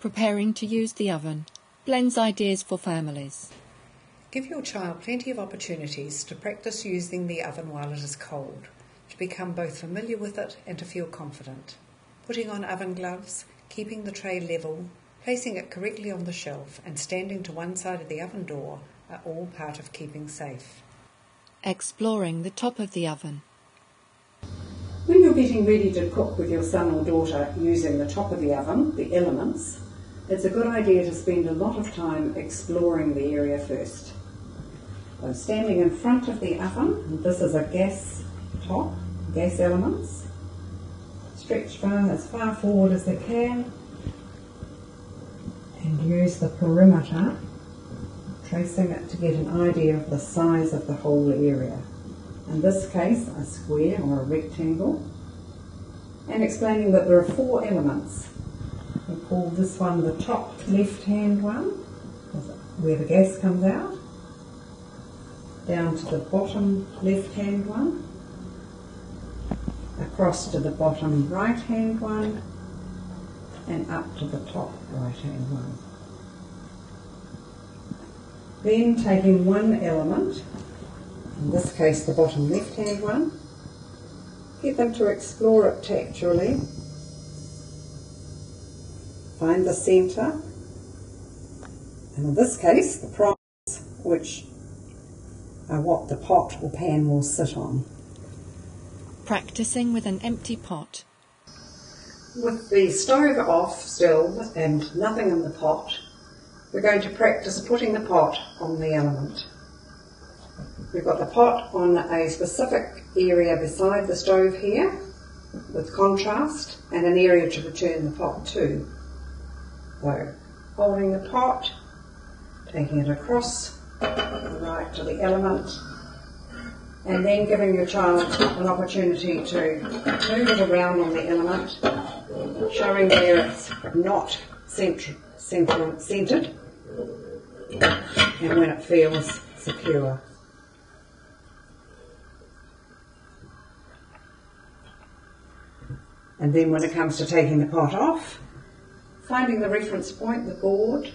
preparing to use the oven, blends ideas for families. Give your child plenty of opportunities to practice using the oven while it is cold, to become both familiar with it and to feel confident. Putting on oven gloves, keeping the tray level, placing it correctly on the shelf and standing to one side of the oven door are all part of keeping safe. Exploring the top of the oven. When you're getting ready to cook with your son or daughter using the top of the oven, the elements, it's a good idea to spend a lot of time exploring the area first. So standing in front of the oven, and this is a gas top, gas elements, stretch as far forward as they can and use the perimeter, tracing it to get an idea of the size of the whole area. In this case, a square or a rectangle, and explaining that there are 4 elements. We call this one the top left-hand one, where the gas comes out, down to the bottom left-hand one, across to the bottom right-hand one, and up to the top right-hand one. Then taking one element, in this case the bottom left-hand one, get them to explore it tactually, find the centre, and in this case the prongs, which are what the pot or pan will sit on. Practicing with an empty pot. With the stove off still and nothing in the pot, we're going to practice putting the pot on the element. We've got the pot on a specific area beside the stove here, with contrast, and an area to return the pot to. So, holding the pot, taking it across the right to the element, and then giving your child an opportunity to move it around on the element, showing where it's not centered, and when it feels secure. And then when it comes to taking the pot off, finding the reference point, the board,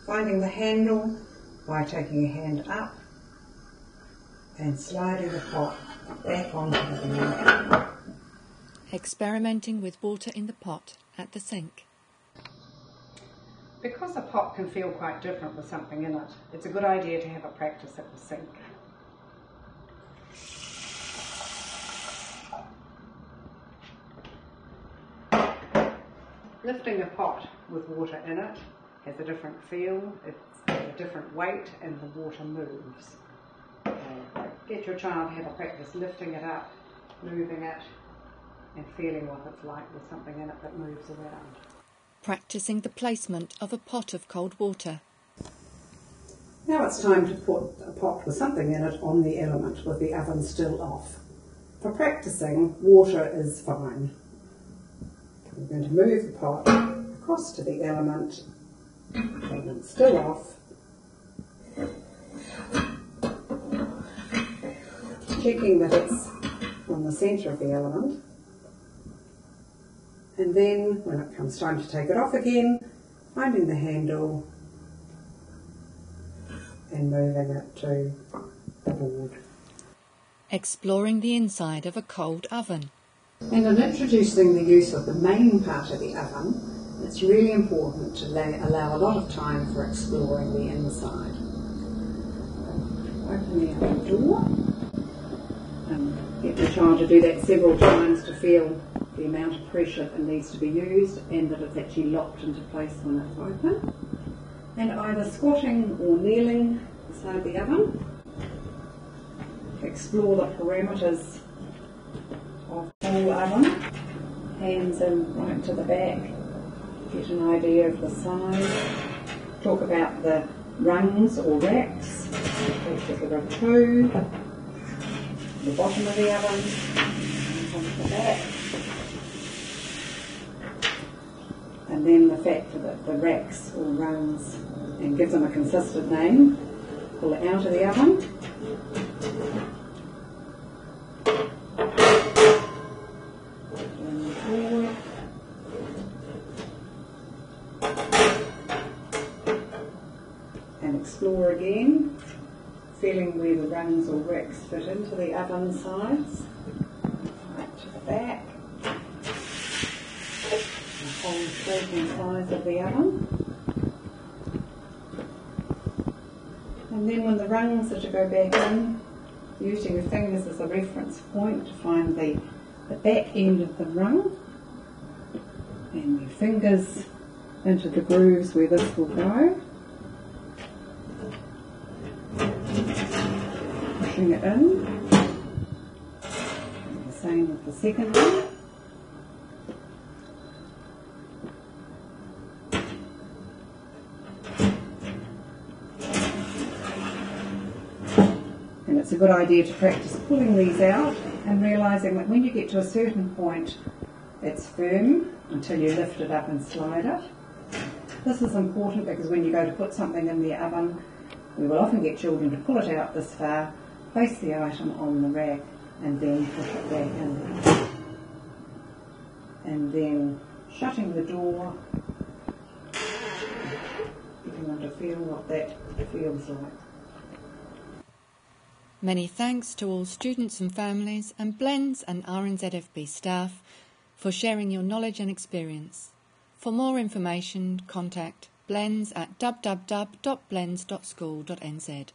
finding the handle by taking your hand up and sliding the pot back onto the board. Experimenting with water in the pot at the sink. Because a pot can feel quite different with something in it, it's a good idea to have a practice at the sink. Lifting a pot with water in it has a different feel, it's a different weight, and the water moves. Get your child to have a practice lifting it up, moving it, and feeling what it's like with something in it that moves around. Practicing the placement of a pot of cold water. Now it's time to put a pot with something in it on the element with the oven still off. For practicing, water is fine. We're going to move the pot across to the element still off, checking that it's on the centre of the element, and then when it comes time to take it off again, finding the handle and moving it to the board. Exploring the inside of a cold oven. And in introducing the use of the main part of the oven, it's really important to allow a lot of time for exploring the inside. Open the oven door and get your child to do that several times to feel the amount of pressure that needs to be used and that it's actually locked into place when it's open. And either squatting or kneeling beside the oven, explore the parameters of the whole oven, hands in right to the back, get an idea of the size, talk about the rungs or racks, there are 2, the bottom of the oven, onto the back, and then the fact that the racks or rungs, and give them a consistent name, pull it out of the oven, forward, explore again, feeling where the rungs or racks fit into the oven sides, right to the back, the whole shape and size of the oven. And then when the rungs are to go back in, using your fingers as a reference point to find the back end of the rung, and your fingers into the grooves where this will go, pushing it in, and the same with the second one. And it's a good idea to practice pulling these out and realising that when you get to a certain point it's firm until you lift it up and slide it. This is important because when you go to put something in the oven, we will often get children to pull it out this far, place the item on the rack and then push it back in. And then shutting the door, getting them to feel what that feels like. Many thanks to all students and families and Blends and RNZFB staff for sharing your knowledge and experience. For more information, contact Blends at www.blends.school.nz.